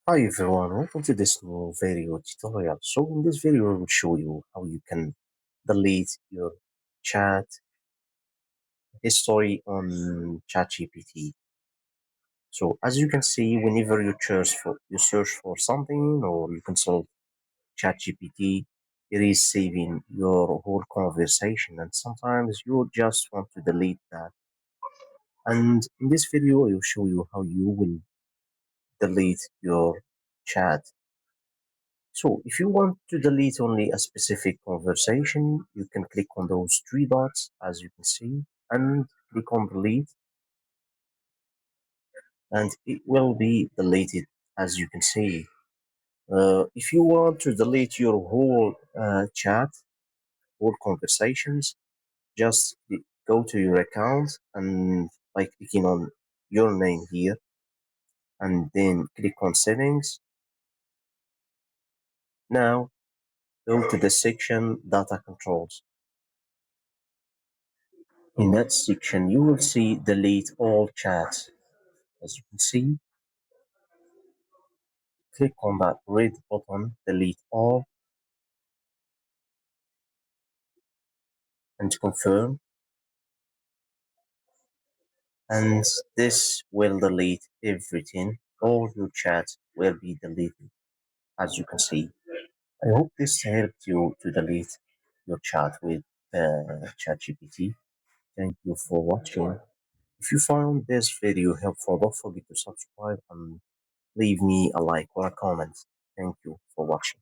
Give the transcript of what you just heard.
Hi everyone, welcome to this new video tutorial. So in this video, I will show you how you can delete your chat history on ChatGPT. So as you can see, whenever you search for something or you consult ChatGPT, it is saving your whole conversation, and sometimes you just want to delete that. And in this video, I will show you how you will delete your chat. So if you want to delete only a specific conversation, you can click on those three dots as you can see and click on delete and it will be deleted as you can see. If you want to delete your whole chat, whole conversations, just go to your account and by clicking on your name here and then click on settings. Now go to the section data controls. In that section, you will see delete all chats. As you can see, click on that red button, delete all, and confirm. And this will delete everything. All your chats will be deleted, as you can see. I hope this helped you to delete your chat with ChatGPT. Thank you for watching. If you found this video helpful, don't forget to subscribe and leave me a like or a comment. Thank you for watching.